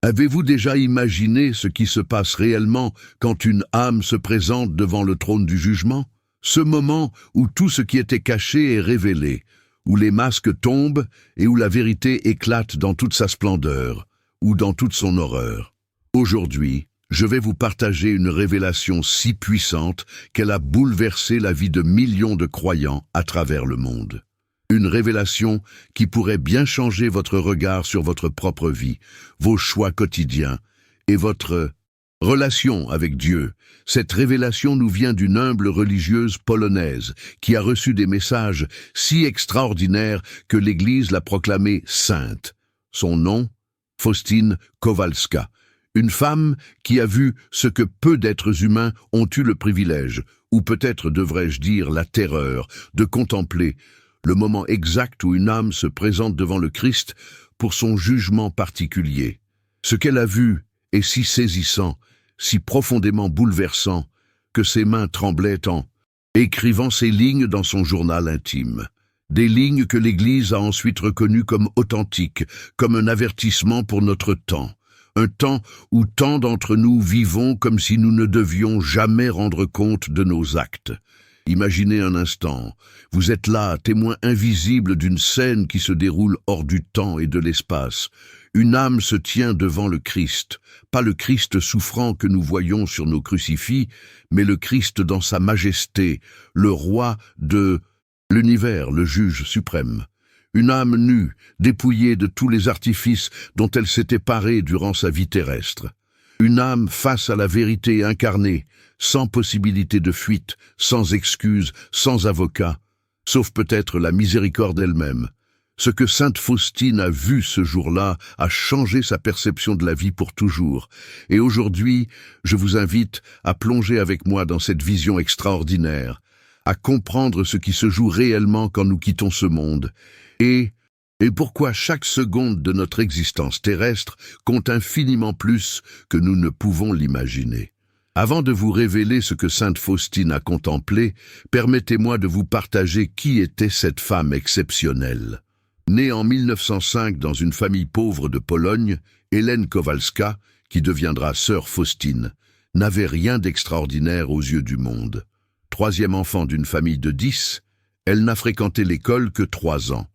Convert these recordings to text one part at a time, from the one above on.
Avez-vous déjà imaginé ce qui se passe réellement quand une âme se présente devant le trône du jugement? Ce moment où tout ce qui était caché est révélé, où les masques tombent et où la vérité éclate dans toute sa splendeur, ou dans toute son horreur. Aujourd'hui, je vais vous partager une révélation si puissante qu'elle a bouleversé la vie de millions de croyants à travers le monde. Une révélation qui pourrait bien changer votre regard sur votre propre vie, vos choix quotidiens et votre relation avec Dieu. Cette révélation nous vient d'une humble religieuse polonaise qui a reçu des messages si extraordinaires que l'Église l'a proclamée sainte. Son nom, Faustine Kowalska, une femme qui a vu ce que peu d'êtres humains ont eu le privilège, ou peut-être devrais-je dire la terreur, de contempler le moment exact où une âme se présente devant le Christ pour son jugement particulier. Ce qu'elle a vu est si saisissant, si profondément bouleversant, que ses mains tremblaient en écrivant ces lignes dans son journal intime. Des lignes que l'Église a ensuite reconnues comme authentiques, comme un avertissement pour notre temps. Un temps où tant d'entre nous vivons comme si nous ne devions jamais rendre compte de nos actes. Imaginez un instant, vous êtes là, témoin invisible d'une scène qui se déroule hors du temps et de l'espace. Une âme se tient devant le Christ, pas le Christ souffrant que nous voyons sur nos crucifix, mais le Christ dans sa majesté, le roi de l'univers, le juge suprême. Une âme nue, dépouillée de tous les artifices dont elle s'était parée durant sa vie terrestre. Une âme face à la vérité incarnée, sans possibilité de fuite, sans excuse, sans avocat, sauf peut-être la miséricorde elle-même. Ce que sainte Faustine a vu ce jour-là a changé sa perception de la vie pour toujours. Et aujourd'hui, je vous invite à plonger avec moi dans cette vision extraordinaire, à comprendre ce qui se joue réellement quand nous quittons ce monde, et pourquoi chaque seconde de notre existence terrestre compte infiniment plus que nous ne pouvons l'imaginer. Avant de vous révéler ce que sainte Faustine a contemplé, permettez-moi de vous partager qui était cette femme exceptionnelle. Née en 1905 dans une famille pauvre de Pologne, Hélène Kowalska, qui deviendra sœur Faustine, n'avait rien d'extraordinaire aux yeux du monde. Troisième enfant d'une famille de 10, elle n'a fréquenté l'école que 3 ans.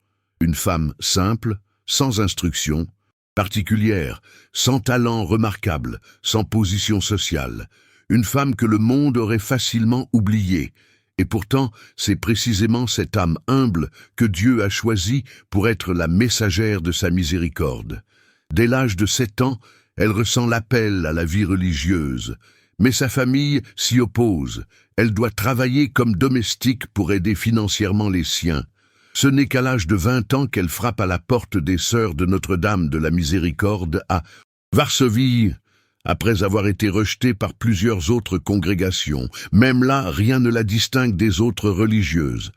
Une femme simple, sans instruction, particulière, sans talent remarquable, sans position sociale. Une femme que le monde aurait facilement oubliée. Et pourtant, c'est précisément cette âme humble que Dieu a choisie pour être la messagère de sa miséricorde. Dès l'âge de 7 ans, elle ressent l'appel à la vie religieuse. Mais sa famille s'y oppose. Elle doit travailler comme domestique pour aider financièrement les siens. Ce n'est qu'à l'âge de 20 ans qu'elle frappe à la porte des Sœurs de Notre-Dame de la Miséricorde à Varsovie, après avoir été rejetée par plusieurs autres congrégations. Même là, rien ne la distingue des autres religieuses.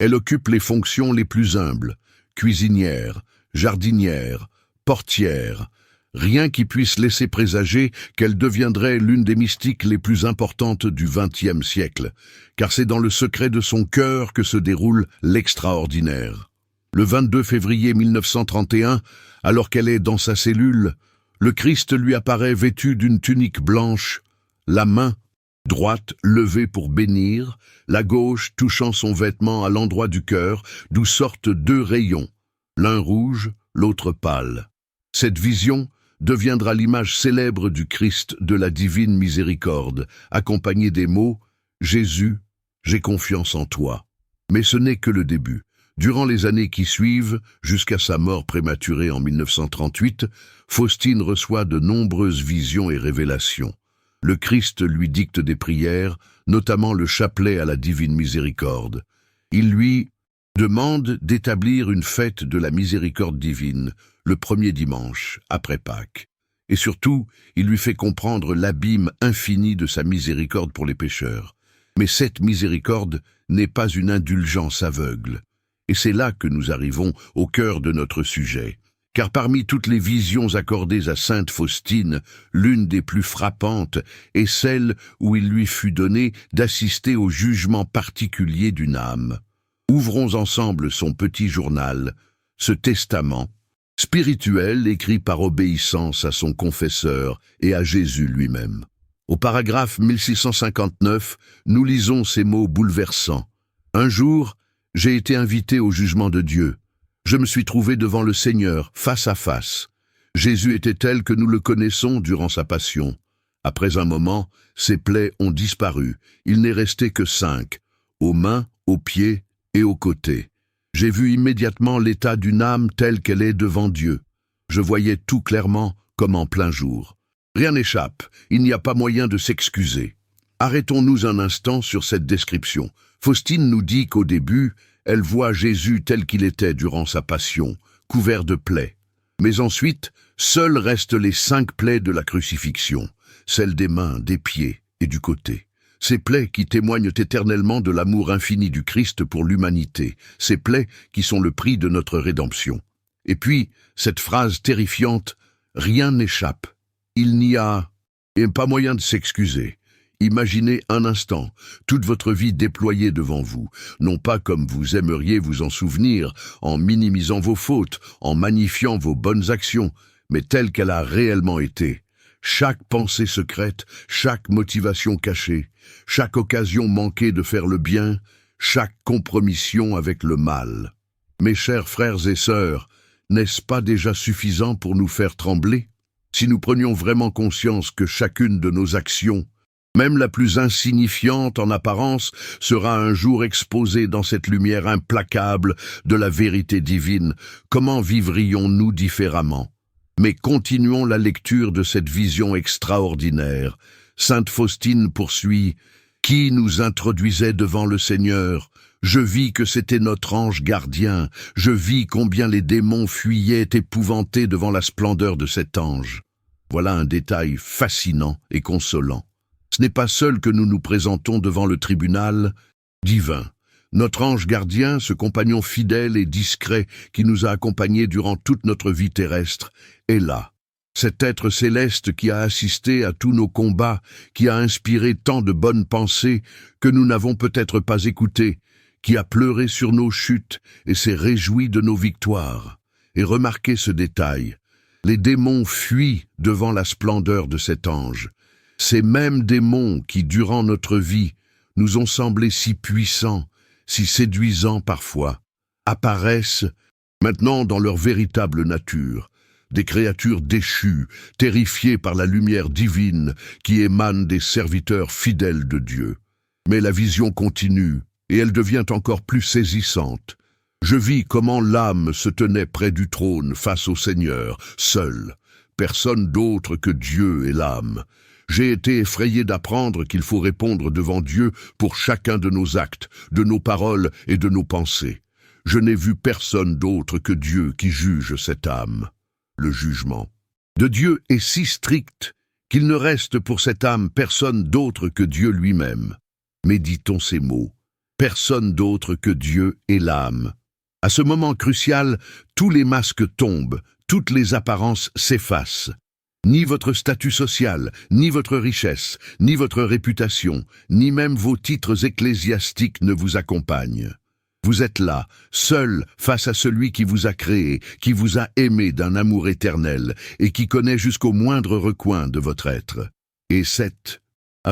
Elle occupe les fonctions les plus humbles, cuisinière, jardinière, portière. Rien qui puisse laisser présager qu'elle deviendrait l'une des mystiques les plus importantes du XXe siècle, car c'est dans le secret de son cœur que se déroule l'extraordinaire. Le 22 février 1931, alors qu'elle est dans sa cellule, le Christ lui apparaît vêtu d'une tunique blanche, la main droite levée pour bénir, la gauche touchant son vêtement à l'endroit du cœur, d'où sortent 2 rayons, l'un rouge, l'autre pâle. Cette vision deviendra l'image célèbre du Christ de la divine miséricorde, accompagnée des mots « Jésus, j'ai confiance en toi ». Mais ce n'est que le début. Durant les années qui suivent, jusqu'à sa mort prématurée en 1938, Faustine reçoit de nombreuses visions et révélations. Le Christ lui dicte des prières, notamment le chapelet à la divine miséricorde. Il lui demande d'établir une fête de la miséricorde divine, le premier dimanche, après Pâques. Et surtout, il lui fait comprendre l'abîme infini de sa miséricorde pour les pécheurs. Mais cette miséricorde n'est pas une indulgence aveugle. Et c'est là que nous arrivons au cœur de notre sujet. Car parmi toutes les visions accordées à sainte Faustine, l'une des plus frappantes est celle où il lui fut donné d'assister au jugement particulier d'une âme. Ouvrons ensemble son petit journal, ce testament, spirituel écrit par obéissance à son confesseur et à Jésus lui-même. Au paragraphe 1659, nous lisons ces mots bouleversants. Un jour, j'ai été invité au jugement de Dieu. Je me suis trouvé devant le Seigneur, face à face. Jésus était tel que nous le connaissons durant sa passion. Après un moment, ses plaies ont disparu. Il n'est resté que 5, aux mains, aux pieds et aux côtés. J'ai vu immédiatement l'état d'une âme telle qu'elle est devant Dieu. Je voyais tout clairement comme en plein jour. Rien n'échappe, il n'y a pas moyen de s'excuser. Arrêtons-nous un instant sur cette description. Faustine nous dit qu'au début, elle voit Jésus tel qu'il était durant sa passion, couvert de plaies. Mais ensuite, seules restent les 5 plaies de la crucifixion, celles des mains, des pieds et du côté. Ces plaies qui témoignent éternellement de l'amour infini du Christ pour l'humanité, ces plaies qui sont le prix de notre rédemption. Et puis, cette phrase terrifiante, « Rien n'échappe ». Il n'y a pas moyen de s'excuser. Imaginez un instant toute votre vie déployée devant vous, non pas comme vous aimeriez vous en souvenir, en minimisant vos fautes, en magnifiant vos bonnes actions, mais telle qu'elle a réellement été. Chaque pensée secrète, chaque motivation cachée, chaque occasion manquée de faire le bien, chaque compromission avec le mal. Mes chers frères et sœurs, n'est-ce pas déjà suffisant pour nous faire trembler ? Si nous prenions vraiment conscience que chacune de nos actions, même la plus insignifiante en apparence, sera un jour exposée dans cette lumière implacable de la vérité divine, comment vivrions-nous différemment ? Mais continuons la lecture de cette vision extraordinaire. Sainte Faustine poursuit « Qui nous introduisait devant le Seigneur ? Je vis que c'était notre ange gardien. Je vis combien les démons fuyaient épouvantés devant la splendeur de cet ange. » Voilà un détail fascinant et consolant. Ce n'est pas seul que nous nous présentons devant le tribunal divin. Notre ange gardien, ce compagnon fidèle et discret qui nous a accompagnés durant toute notre vie terrestre, est là. Cet être céleste qui a assisté à tous nos combats, qui a inspiré tant de bonnes pensées que nous n'avons peut-être pas écoutées, qui a pleuré sur nos chutes et s'est réjoui de nos victoires. Et remarquez ce détail. Les démons fuient devant la splendeur de cet ange. Ces mêmes démons qui, durant notre vie, nous ont semblé si puissants, si séduisants parfois, apparaissent maintenant dans leur véritable nature, des créatures déchues, terrifiées par la lumière divine qui émane des serviteurs fidèles de Dieu. Mais la vision continue, et elle devient encore plus saisissante. Je vis comment l'âme se tenait près du trône face au Seigneur, seule, personne d'autre que Dieu et l'âme. J'ai été effrayé d'apprendre qu'il faut répondre devant Dieu pour chacun de nos actes, de nos paroles et de nos pensées. Je n'ai vu personne d'autre que Dieu qui juge cette âme. Le jugement de Dieu est si strict qu'il ne reste pour cette âme personne d'autre que Dieu lui-même. Méditons ces mots. Personne d'autre que Dieu et l'âme. À ce moment crucial, tous les masques tombent, toutes les apparences s'effacent. Ni votre statut social, ni votre richesse, ni votre réputation, ni même vos titres ecclésiastiques ne vous accompagnent. Vous êtes là, seul face à celui qui vous a créé, qui vous a aimé d'un amour éternel et qui connaît jusqu'au moindre recoin de votre être. Et cette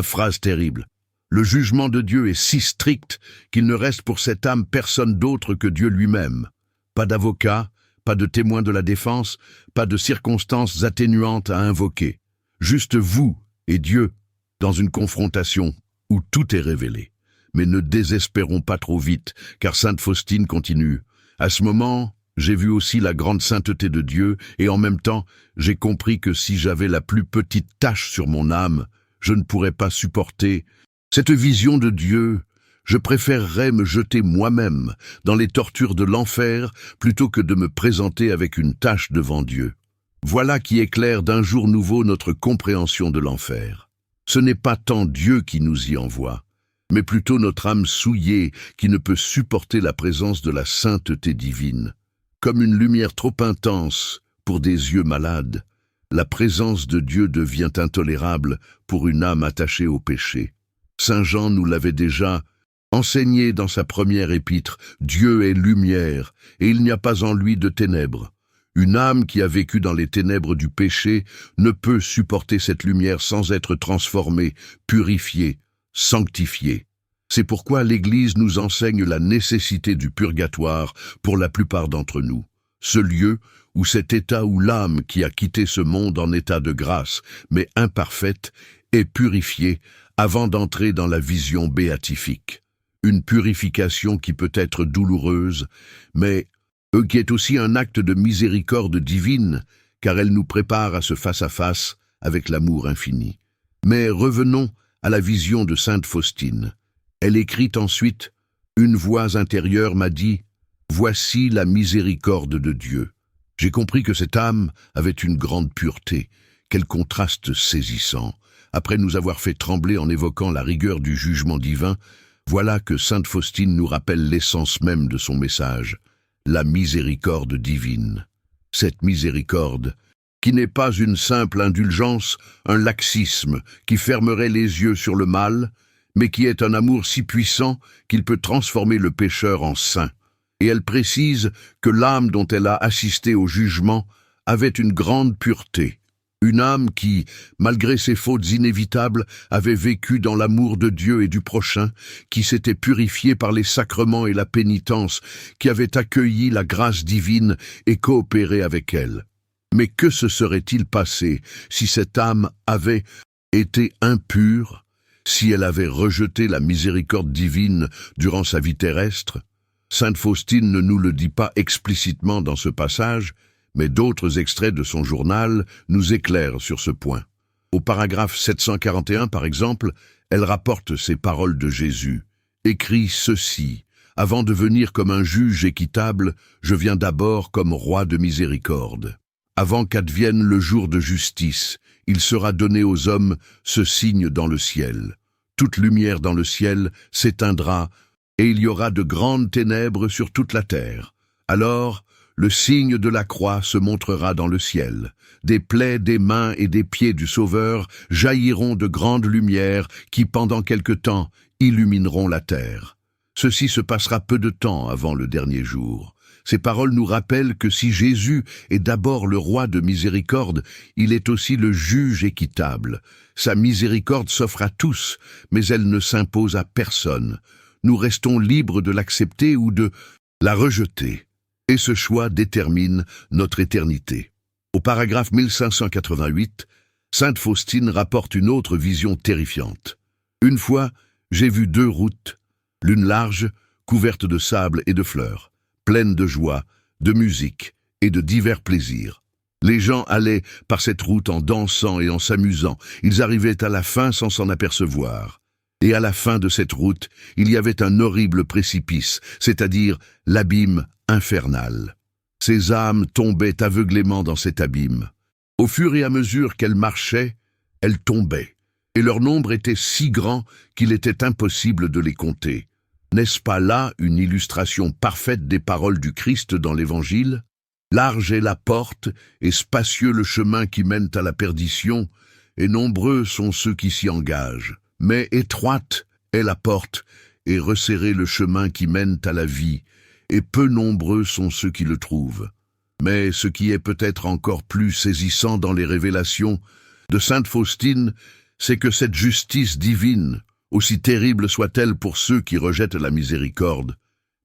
phrase terrible. Le jugement de Dieu est si strict qu'il ne reste pour cette âme personne d'autre que Dieu lui-même. Pas d'avocat, pas de témoin de la défense, pas de circonstances atténuantes à invoquer. Juste vous et Dieu, dans une confrontation où tout est révélé. Mais ne désespérons pas trop vite, car Sainte Faustine continue. À ce moment, j'ai vu aussi la grande sainteté de Dieu, et en même temps, j'ai compris que si j'avais la plus petite tache sur mon âme, je ne pourrais pas supporter cette vision de Dieu. Je préférerais me jeter moi-même dans les tortures de l'enfer plutôt que de me présenter avec une tache devant Dieu. Voilà qui éclaire d'un jour nouveau notre compréhension de l'enfer. Ce n'est pas tant Dieu qui nous y envoie, mais plutôt notre âme souillée qui ne peut supporter la présence de la sainteté divine. Comme une lumière trop intense pour des yeux malades, la présence de Dieu devient intolérable pour une âme attachée au péché. Saint Jean nous l'avait déjà enseigné dans sa première épître, Dieu est lumière, et il n'y a pas en lui de ténèbres. Une âme qui a vécu dans les ténèbres du péché ne peut supporter cette lumière sans être transformée, purifiée, sanctifiée. C'est pourquoi l'Église nous enseigne la nécessité du purgatoire pour la plupart d'entre nous. Ce lieu où cet état où l'âme qui a quitté ce monde en état de grâce, mais imparfaite, est purifiée avant d'entrer dans la vision béatifique. Une purification qui peut être douloureuse, mais qui est aussi un acte de miséricorde divine, car elle nous prépare à ce face-à-face avec l'amour infini. Mais revenons à la vision de sainte Faustine. Elle écrit ensuite « Une voix intérieure m'a dit « Voici la miséricorde de Dieu ». J'ai compris que cette âme avait une grande pureté. Quel contraste saisissant. Après nous avoir fait trembler en évoquant la rigueur du jugement divin, voilà que sainte Faustine nous rappelle l'essence même de son message, la miséricorde divine. Cette miséricorde, qui n'est pas une simple indulgence, un laxisme qui fermerait les yeux sur le mal, mais qui est un amour si puissant qu'il peut transformer le pécheur en saint. Et elle précise que l'âme dont elle a assisté au jugement avait une grande pureté. Une âme qui, malgré ses fautes inévitables, avait vécu dans l'amour de Dieu et du prochain, qui s'était purifiée par les sacrements et la pénitence, qui avait accueilli la grâce divine et coopéré avec elle. Mais que se serait-il passé si cette âme avait été impure, si elle avait rejeté la miséricorde divine durant sa vie terrestre? Sainte Faustine ne nous le dit pas explicitement dans ce passage, mais d'autres extraits de son journal nous éclairent sur ce point. Au paragraphe 741, par exemple, elle rapporte ces paroles de Jésus. « Écrit ceci, avant de venir comme un juge équitable, je viens d'abord comme roi de miséricorde. Avant qu'advienne le jour de justice, il sera donné aux hommes ce signe dans le ciel. Toute lumière dans le ciel s'éteindra, et il y aura de grandes ténèbres sur toute la terre. Alors, le signe de la croix se montrera dans le ciel. Des plaies des mains et des pieds du Sauveur jailliront de grandes lumières qui, pendant quelque temps, illumineront la terre. Ceci se passera peu de temps avant le dernier jour. Ces paroles nous rappellent que si Jésus est d'abord le roi de miséricorde, il est aussi le juge équitable. Sa miséricorde s'offre à tous, mais elle ne s'impose à personne. Nous restons libres de l'accepter ou de la rejeter. Et ce choix détermine notre éternité. Au paragraphe 1588, sainte Faustine rapporte une autre vision terrifiante. Une fois, j'ai vu 2 routes, l'une large, couverte de sable et de fleurs, pleine de joie, de musique et de divers plaisirs. Les gens allaient par cette route en dansant et en s'amusant. Ils arrivaient à la fin sans s'en apercevoir. Et à la fin de cette route, il y avait un horrible précipice, c'est-à-dire l'abîme infernal. Ces âmes tombaient aveuglément dans cet abîme. Au fur et à mesure qu'elles marchaient, elles tombaient, et leur nombre était si grand qu'il était impossible de les compter. N'est-ce pas là une illustration parfaite des paroles du Christ dans l'Évangile? Large est la porte, et spacieux le chemin qui mène à la perdition, et nombreux sont ceux qui s'y engagent. Mais étroite est la porte, et resserré le chemin qui mène à la vie, et peu nombreux sont ceux qui le trouvent. Mais ce qui est peut-être encore plus saisissant dans les révélations de sainte Faustine, c'est que cette justice divine, aussi terrible soit-elle pour ceux qui rejettent la miséricorde,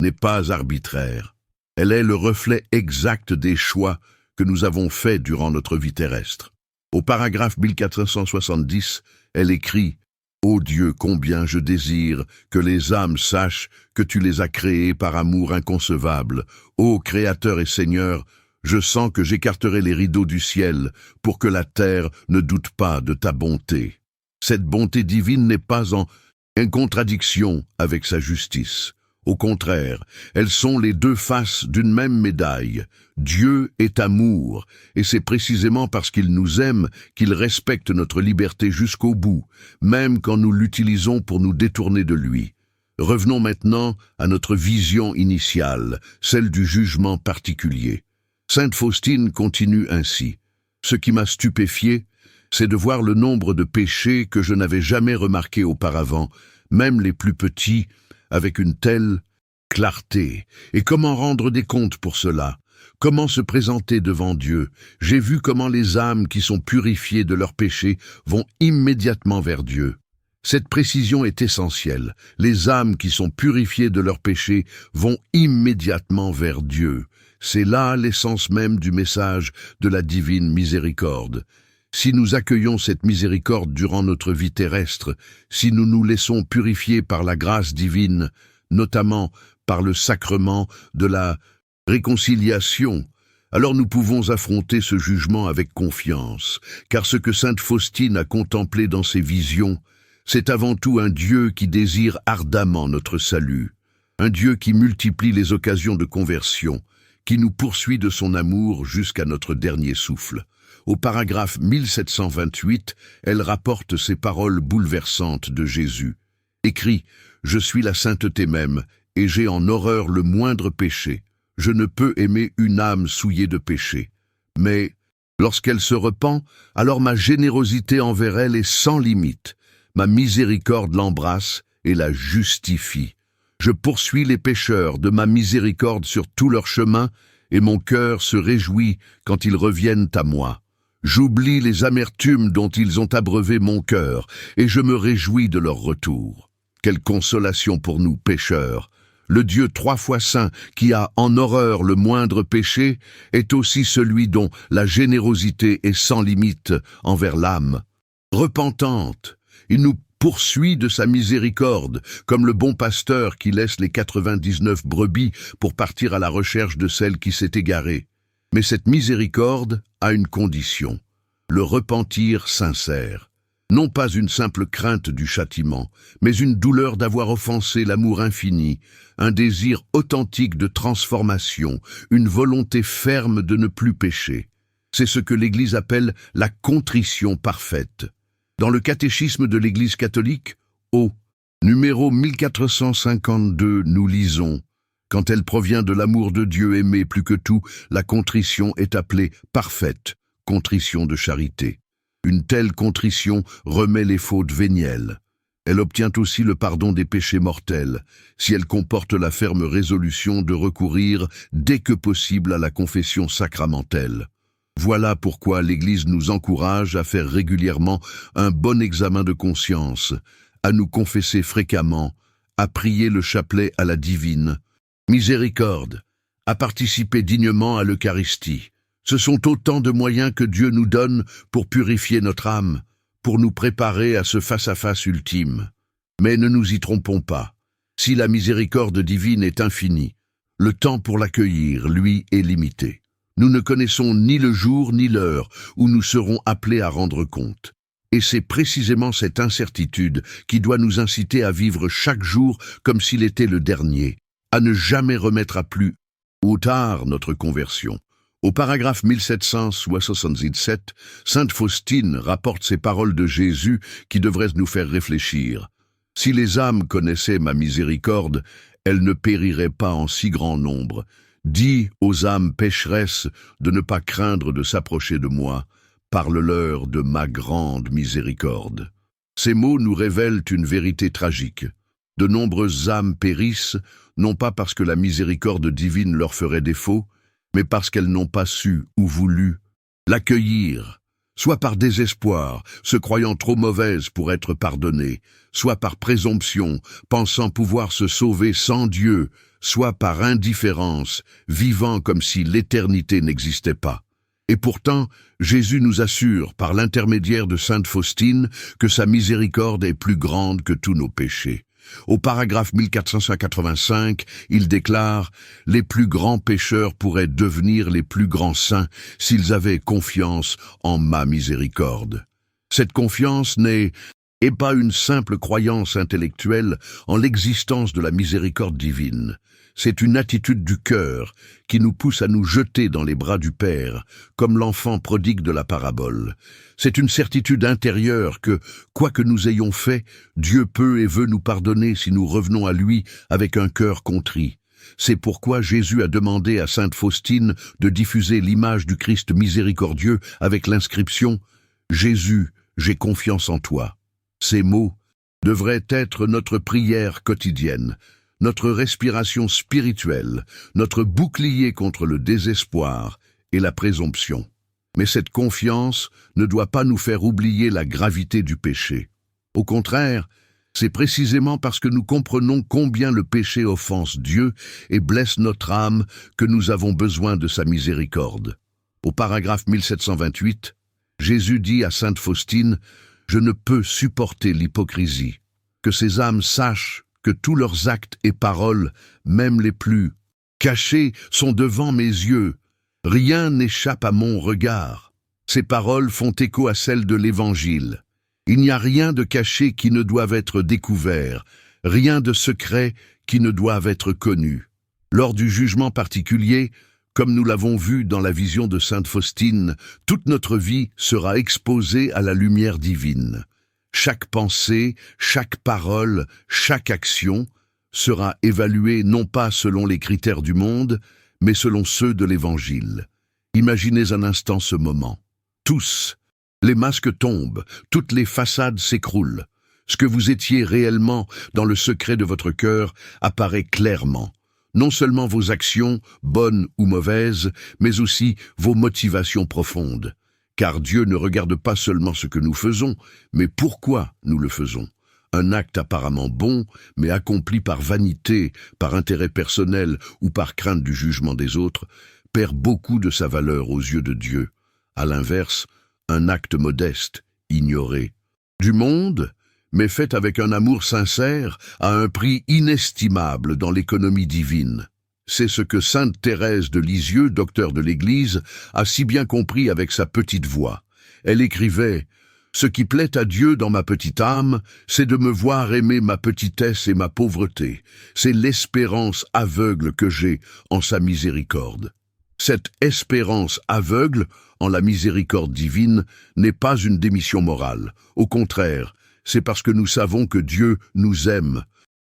n'est pas arbitraire. Elle est le reflet exact des choix que nous avons faits durant notre vie terrestre. Au paragraphe 1470, elle écrit « Ô Dieu, combien je désire que les âmes sachent que tu les as créées par amour inconcevable. Ô Créateur et Seigneur, je sens que j'écarterai les rideaux du ciel pour que la terre ne doute pas de ta bonté. » Cette bonté divine n'est pas en contradiction avec sa justice. Au contraire, elles sont les 2 faces d'une même médaille. Dieu est amour, et c'est précisément parce qu'il nous aime qu'il respecte notre liberté jusqu'au bout, même quand nous l'utilisons pour nous détourner de lui. Revenons maintenant à notre vision initiale, celle du jugement particulier. Sainte Faustine continue ainsi. « Ce qui m'a stupéfié, c'est de voir le nombre de péchés que je n'avais jamais remarqués auparavant, même les plus petits, avec une telle clarté. Et comment rendre des comptes pour cela? Comment se présenter devant Dieu? J'ai vu comment les âmes qui sont purifiées de leurs péchés vont immédiatement vers Dieu. Cette précision est essentielle. Les âmes qui sont purifiées de leurs péchés vont immédiatement vers Dieu. C'est là l'essence même du message de la divine miséricorde. Si nous accueillons cette miséricorde durant notre vie terrestre, si nous nous laissons purifier par la grâce divine, notamment par le sacrement de la réconciliation, alors nous pouvons affronter ce jugement avec confiance, car ce que sainte Faustine a contemplé dans ses visions, c'est avant tout un Dieu qui désire ardemment notre salut, un Dieu qui multiplie les occasions de conversion, qui nous poursuit de son amour jusqu'à notre dernier souffle. Au paragraphe 1728, elle rapporte ces paroles bouleversantes de Jésus. Écrit « Je suis la sainteté même, et j'ai en horreur le moindre péché. Je ne peux aimer une âme souillée de péché. Mais lorsqu'elle se repent, alors ma générosité envers elle est sans limite. Ma miséricorde l'embrasse et la justifie. Je poursuis les pécheurs de ma miséricorde sur tout leur chemin, et mon cœur se réjouit quand ils reviennent à moi. J'oublie les amertumes dont ils ont abreuvé mon cœur, et je me réjouis de leur retour. Quelle consolation pour nous, pécheurs! Le Dieu 3 fois saint, qui a en horreur le moindre péché, est aussi celui dont la générosité est sans limite envers l'âme. Repentante, il nous poursuit de sa miséricorde, comme le bon pasteur qui laisse les 99 brebis pour partir à la recherche de celle qui s'est égarée. Mais cette miséricorde a une condition, le repentir sincère. Non pas une simple crainte du châtiment, mais une douleur d'avoir offensé l'amour infini, un désir authentique de transformation, une volonté ferme de ne plus pécher. C'est ce que l'Église appelle la contrition parfaite. Dans le catéchisme de l'Église catholique, au numéro 1452, nous lisons « Quand elle provient de l'amour de Dieu aimé plus que tout, la contrition est appelée parfaite, contrition de charité. Une telle contrition remet les fautes vénielles. Elle obtient aussi le pardon des péchés mortels, si elle comporte la ferme résolution de recourir dès que possible à la confession sacramentelle. Voilà pourquoi l'Église nous encourage à faire régulièrement un bon examen de conscience, à nous confesser fréquemment, à prier le chapelet à la divine miséricorde, à participer dignement à l'Eucharistie. Ce sont autant de moyens que Dieu nous donne pour purifier notre âme, pour nous préparer à ce face-à-face ultime. Mais ne nous y trompons pas. Si la miséricorde divine est infinie, le temps pour l'accueillir, lui, est limité. Nous ne connaissons ni le jour ni l'heure où nous serons appelés à rendre compte. Et c'est précisément cette incertitude qui doit nous inciter à vivre chaque jour comme s'il était le dernier, à ne jamais remettre à plus ou tard notre conversion. Au paragraphe 1777, sainte Faustine rapporte ces paroles de Jésus qui devraient nous faire réfléchir. « Si les âmes connaissaient ma miséricorde, elles ne périraient pas en si grand nombre. Dis aux âmes pécheresses de ne pas craindre de s'approcher de moi. Parle-leur de ma grande miséricorde. » Ces mots nous révèlent une vérité tragique. De nombreuses âmes périssent, non pas parce que la miséricorde divine leur ferait défaut, mais parce qu'elles n'ont pas su ou voulu l'accueillir, soit par désespoir, se croyant trop mauvaises pour être pardonnées, soit par présomption, pensant pouvoir se sauver sans Dieu, soit par indifférence, vivant comme si l'éternité n'existait pas. Et pourtant, Jésus nous assure, par l'intermédiaire de sainte Faustine, que sa miséricorde est plus grande que tous nos péchés. Au paragraphe 1485, il déclare « Les plus grands pécheurs pourraient devenir les plus grands saints s'ils avaient confiance en ma miséricorde. » Cette confiance n'est pas une simple croyance intellectuelle en l'existence de la miséricorde divine. C'est une attitude du cœur qui nous pousse à nous jeter dans les bras du Père, comme l'enfant prodigue de la parabole. C'est une certitude intérieure que, quoi que nous ayons fait, Dieu peut et veut nous pardonner si nous revenons à lui avec un cœur contrit. C'est pourquoi Jésus a demandé à sainte Faustine de diffuser l'image du Christ miséricordieux avec l'inscription « Jésus, j'ai confiance en toi ». Ces mots devraient être notre prière quotidienne, notre respiration spirituelle, notre bouclier contre le désespoir et la présomption. Mais cette confiance ne doit pas nous faire oublier la gravité du péché. Au contraire, c'est précisément parce que nous comprenons combien le péché offense Dieu et blesse notre âme que nous avons besoin de sa miséricorde. Au paragraphe 1728, Jésus dit à sainte Faustine « Je ne peux supporter l'hypocrisie. Que ces âmes sachent que tous leurs actes et paroles, même les plus cachés, sont devant mes yeux. Rien n'échappe à mon regard. Ces paroles font écho à celles de l'Évangile. Il n'y a rien de caché qui ne doive être découvert, rien de secret qui ne doive être connu. Lors du jugement particulier, comme nous l'avons vu dans la vision de sainte Faustine, toute notre vie sera exposée à la lumière divine. Chaque pensée, chaque parole, chaque action sera évaluée non pas selon les critères du monde, mais selon ceux de l'Évangile. Imaginez un instant ce moment. Tous, les masques tombent, toutes les façades s'écroulent. Ce que vous étiez réellement dans le secret de votre cœur apparaît clairement. Non seulement vos actions, bonnes ou mauvaises, mais aussi vos motivations profondes. Car Dieu ne regarde pas seulement ce que nous faisons, mais pourquoi nous le faisons. Un acte apparemment bon, mais accompli par vanité, par intérêt personnel ou par crainte du jugement des autres, perd beaucoup de sa valeur aux yeux de Dieu. À l'inverse, un acte modeste, ignoré du monde, mais fait avec un amour sincère, a un prix inestimable dans l'économie divine. C'est ce que sainte Thérèse de Lisieux, docteur de l'Église, a si bien compris avec sa petite voix. Elle écrivait « Ce qui plaît à Dieu dans ma petite âme, c'est de me voir aimer ma petitesse et ma pauvreté. C'est l'espérance aveugle que j'ai en sa miséricorde. » Cette espérance aveugle en la miséricorde divine n'est pas une démission morale. Au contraire, c'est parce que nous savons que Dieu nous aime,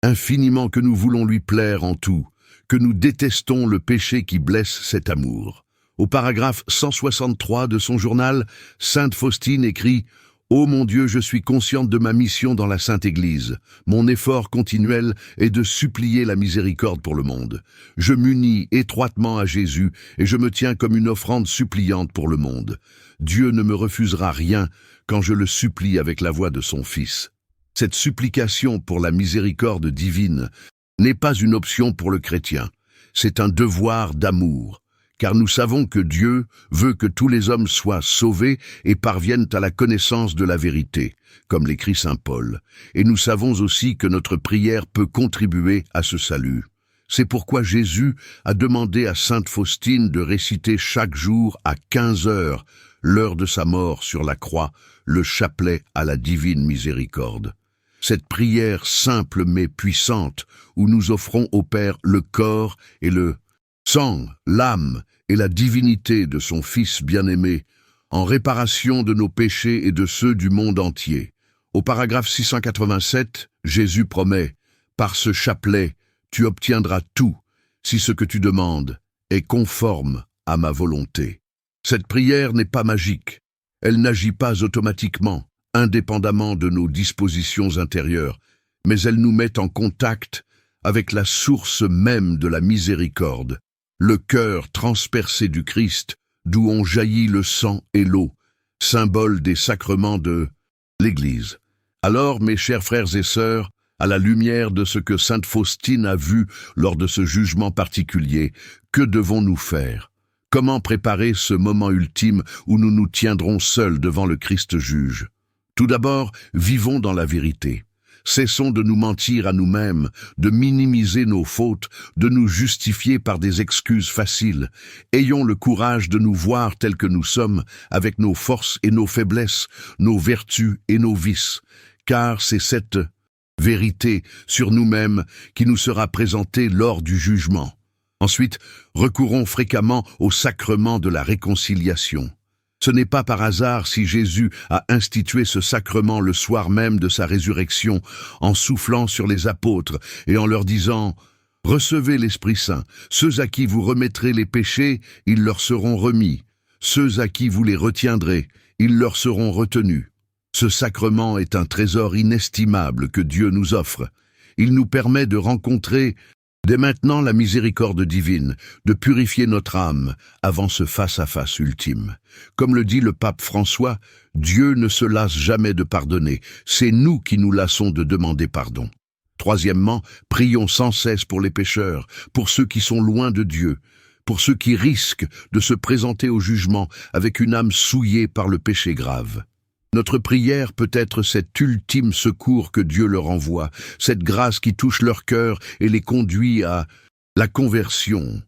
infiniment que nous voulons lui plaire en tout, que nous détestons le péché qui blesse cet amour. Au paragraphe 163 de son journal, sainte Faustine écrit « Ô mon Dieu, je suis consciente de ma mission dans la Sainte Église. Mon effort continuel est de supplier la miséricorde pour le monde. Je m'unis étroitement à Jésus et je me tiens comme une offrande suppliante pour le monde. Dieu ne me refusera rien quand je le supplie avec la voix de son Fils. Cette supplication pour la miséricorde divine n'est pas une option pour le chrétien, c'est un devoir d'amour, car nous savons que Dieu veut que tous les hommes soient sauvés et parviennent à la connaissance de la vérité, comme l'écrit saint Paul, et nous savons aussi que notre prière peut contribuer à ce salut. C'est pourquoi Jésus a demandé à sainte Faustine de réciter chaque jour à 15 heures, l'heure de sa mort sur la croix, le chapelet à la divine miséricorde. Cette prière simple mais puissante, où nous offrons au Père le corps et le sang, l'âme et la divinité de son Fils bien-aimé, en réparation de nos péchés et de ceux du monde entier. Au paragraphe 687, Jésus promet « Par ce chapelet, tu obtiendras tout, si ce que tu demandes est conforme à ma volonté. » Cette prière n'est pas magique, elle n'agit pas automatiquement, indépendamment de nos dispositions intérieures, mais elle nous met en contact avec la source même de la miséricorde, le cœur transpercé du Christ, d'où ont jailli le sang et l'eau, symbole des sacrements de l'Église. Alors, mes chers frères et sœurs, à la lumière de ce que sainte Faustine a vu lors de ce jugement particulier, que devons-nous faire? Comment préparer ce moment ultime où nous nous tiendrons seuls devant le Christ juge? Tout d'abord, vivons dans la vérité. Cessons de nous mentir à nous-mêmes, de minimiser nos fautes, de nous justifier par des excuses faciles. Ayons le courage de nous voir tels que nous sommes, avec nos forces et nos faiblesses, nos vertus et nos vices, car c'est cette vérité sur nous-mêmes qui nous sera présentée lors du jugement. Ensuite, recourons fréquemment au sacrement de la réconciliation. Ce n'est pas par hasard si Jésus a institué ce sacrement le soir même de sa résurrection, en soufflant sur les apôtres et en leur disant « Recevez l'Esprit Saint, ceux à qui vous remettrez les péchés, ils leur seront remis, ceux à qui vous les retiendrez, ils leur seront retenus. » Ce sacrement est un trésor inestimable que Dieu nous offre. Il nous permet de rencontrer dès maintenant la miséricorde divine, de purifier notre âme avant ce face-à-face ultime. Comme le dit le pape François, Dieu ne se lasse jamais de pardonner, c'est nous qui nous lassons de demander pardon. Troisièmement, prions sans cesse pour les pécheurs, pour ceux qui sont loin de Dieu, pour ceux qui risquent de se présenter au jugement avec une âme souillée par le péché grave. Notre prière peut être cet ultime secours que Dieu leur envoie, cette grâce qui touche leur cœur et les conduit à la conversion.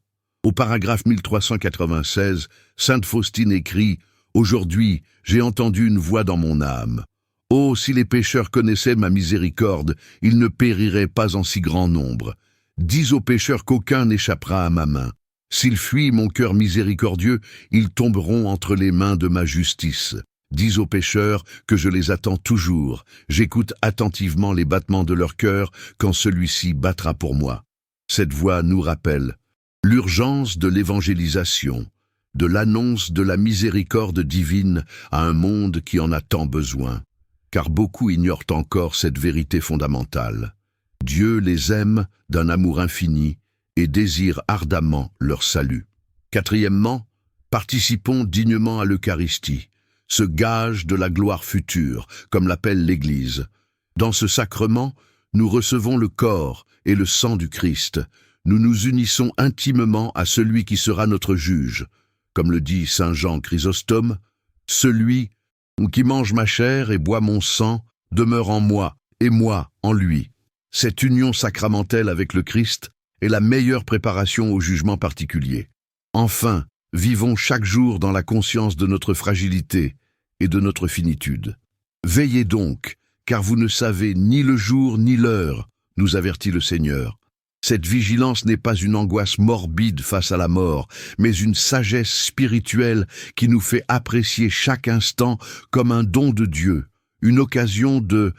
Au paragraphe 1396, sainte Faustine écrit « Aujourd'hui, j'ai entendu une voix dans mon âme. Oh, si les pécheurs connaissaient ma miséricorde, ils ne périraient pas en si grand nombre. Dis aux pécheurs qu'aucun n'échappera à ma main. S'ils fuient mon cœur miséricordieux, ils tomberont entre les mains de ma justice. Dis aux pécheurs que je les attends toujours. J'écoute attentivement les battements de leur cœur quand celui-ci battra pour moi. » Cette voix nous rappelle l'urgence de l'évangélisation, de l'annonce de la miséricorde divine à un monde qui en a tant besoin. Car beaucoup ignorent encore cette vérité fondamentale. Dieu les aime d'un amour infini et désire ardemment leur salut. Quatrièmement, participons dignement à l'Eucharistie, ce gage de la gloire future, comme l'appelle l'Église. Dans ce sacrement, nous recevons le corps et le sang du Christ. Nous nous unissons intimement à celui qui sera notre juge. Comme le dit saint Jean Chrysostome, « Celui qui mange ma chair et boit mon sang demeure en moi et moi en lui. » Cette union sacramentelle avec le Christ est la meilleure préparation au jugement particulier. Enfin, vivons chaque jour dans la conscience de notre fragilité et de notre finitude. Veillez donc, car vous ne savez ni le jour ni l'heure, nous avertit le Seigneur. Cette vigilance n'est pas une angoisse morbide face à la mort, mais une sagesse spirituelle qui nous fait apprécier chaque instant comme un don de Dieu, une occasion de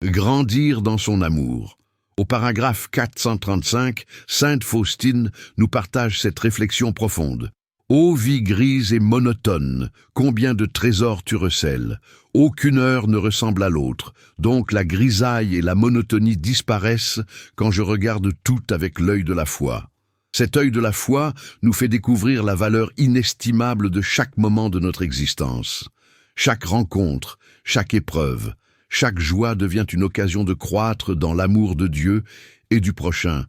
grandir dans son amour. Au paragraphe 435, sainte Faustine nous partage cette réflexion profonde. Ô vie grise et monotone, combien de trésors tu recèles. Aucune heure ne ressemble à l'autre, donc la grisaille et la monotonie disparaissent quand je regarde tout avec l'œil de la foi. Cet œil de la foi nous fait découvrir la valeur inestimable de chaque moment de notre existence. Chaque rencontre, chaque épreuve, chaque joie devient une occasion de croître dans l'amour de Dieu et du prochain,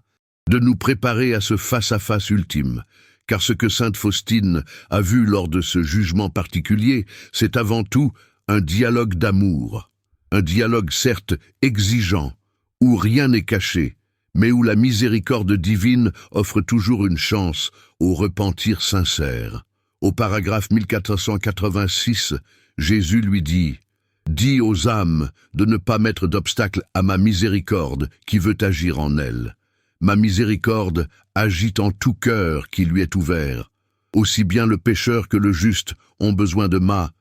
de nous préparer à ce face-à-face ultime. Car ce que sainte Faustine a vu lors de ce jugement particulier, c'est avant tout un dialogue d'amour. Un dialogue certes exigeant, où rien n'est caché, mais où la miséricorde divine offre toujours une chance au repentir sincère. Au paragraphe 1486, Jésus lui dit « Dis aux âmes de ne pas mettre d'obstacle à ma miséricorde qui veut agir en elles. Ma miséricorde agit en tout cœur qui lui est ouvert. Aussi bien le pécheur que le juste ont besoin de ma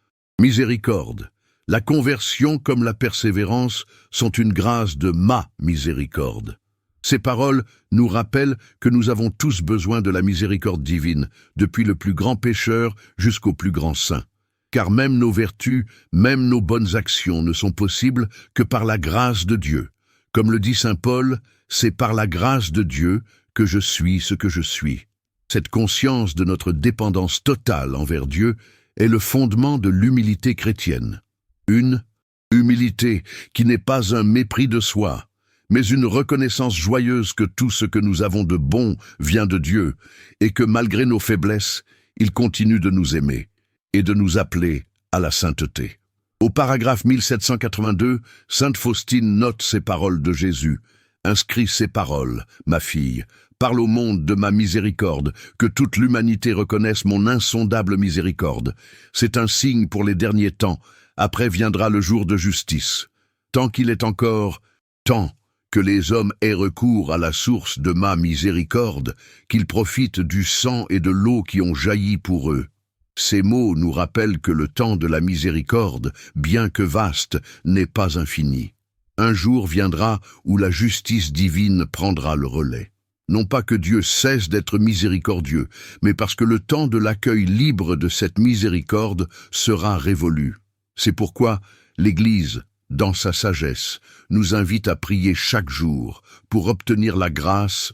miséricorde. La conversion comme la persévérance sont une grâce de ma miséricorde. » Ces paroles nous rappellent que nous avons tous besoin de la miséricorde divine, depuis le plus grand pécheur jusqu'au plus grand saint. Car même nos vertus, même nos bonnes actions ne sont possibles que par la grâce de Dieu. Comme le dit saint Paul, c'est par la grâce de Dieu que je suis ce que je suis. Cette conscience de notre dépendance totale envers Dieu est le fondement de l'humilité chrétienne. Une humilité qui n'est pas un mépris de soi, mais une reconnaissance joyeuse que tout ce que nous avons de bon vient de Dieu et que malgré nos faiblesses, il continue de nous aimer et de nous appeler à la sainteté. Au paragraphe 1782, sainte Faustine note ces paroles de Jésus. « Inscris ces paroles, ma fille, parle au monde de ma miséricorde, que toute l'humanité reconnaisse mon insondable miséricorde. C'est un signe pour les derniers temps, après viendra le jour de justice. Tant qu'il est encore temps que les hommes aient recours à la source de ma miséricorde, qu'ils profitent du sang et de l'eau qui ont jailli pour eux. » Ces mots nous rappellent que le temps de la miséricorde, bien que vaste, n'est pas infini. Un jour viendra où la justice divine prendra le relais. Non pas que Dieu cesse d'être miséricordieux, mais parce que le temps de l'accueil libre de cette miséricorde sera révolu. C'est pourquoi l'Église, dans sa sagesse, nous invite à prier chaque jour pour obtenir la grâce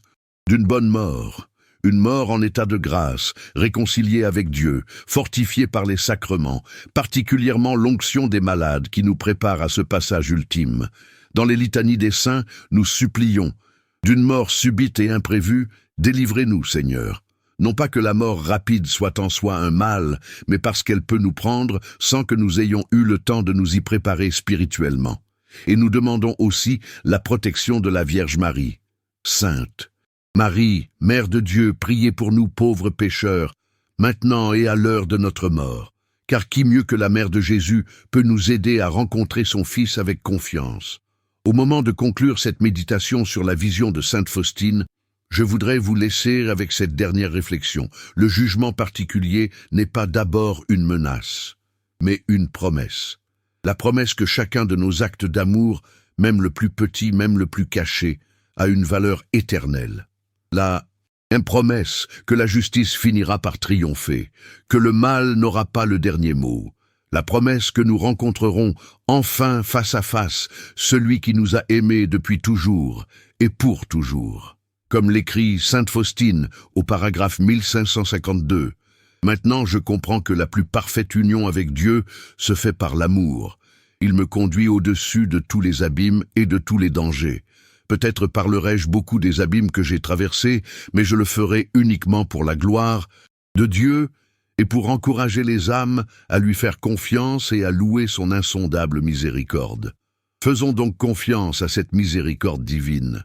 d'une bonne mort, une mort en état de grâce, réconciliée avec Dieu, fortifiée par les sacrements, particulièrement l'onction des malades qui nous prépare à ce passage ultime. Dans les litanies des saints, nous supplions, d'une mort subite et imprévue, délivrez-nous, Seigneur. Non pas que la mort rapide soit en soi un mal, mais parce qu'elle peut nous prendre sans que nous ayons eu le temps de nous y préparer spirituellement. Et nous demandons aussi la protection de la Vierge Marie. Sainte Marie, Mère de Dieu, priez pour nous pauvres pécheurs, maintenant et à l'heure de notre mort. Car qui mieux que la Mère de Jésus peut nous aider à rencontrer son Fils avec confiance? Au moment de conclure cette méditation sur la vision de Sainte Faustine, je voudrais vous laisser avec cette dernière réflexion. Le jugement particulier n'est pas d'abord une menace, mais une promesse. La promesse que chacun de nos actes d'amour, même le plus petit, même le plus caché, a une valeur éternelle. La promesse que la justice finira par triompher, que le mal n'aura pas le dernier mot. La promesse que nous rencontrerons enfin face à face celui qui nous a aimés depuis toujours et pour toujours. Comme l'écrit Sainte Faustine au paragraphe 1552, « Maintenant je comprends que la plus parfaite union avec Dieu se fait par l'amour. Il me conduit au-dessus de tous les abîmes et de tous les dangers. Peut-être parlerai-je beaucoup des abîmes que j'ai traversés, mais je le ferai uniquement pour la gloire de Dieu et pour encourager les âmes à lui faire confiance et à louer son insondable miséricorde. Faisons donc confiance à cette miséricorde divine,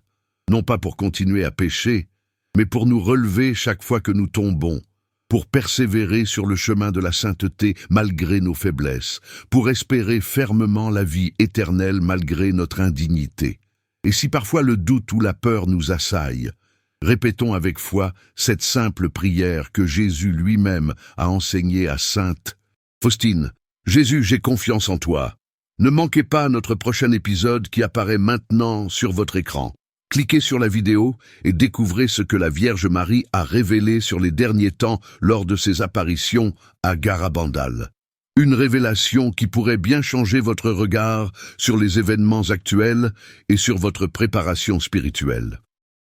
non pas pour continuer à pécher, mais pour nous relever chaque fois que nous tombons, pour persévérer sur le chemin de la sainteté malgré nos faiblesses, pour espérer fermement la vie éternelle malgré notre indignité. Et si parfois le doute ou la peur nous assaillent, répétons avec foi cette simple prière que Jésus lui-même a enseignée à Sainte Faustine. Jésus, j'ai confiance en toi. Ne manquez pas notre prochain épisode qui apparaît maintenant sur votre écran. Cliquez sur la vidéo et découvrez ce que la Vierge Marie a révélé sur les derniers temps lors de ses apparitions à Garabandal. Une révélation qui pourrait bien changer votre regard sur les événements actuels et sur votre préparation spirituelle.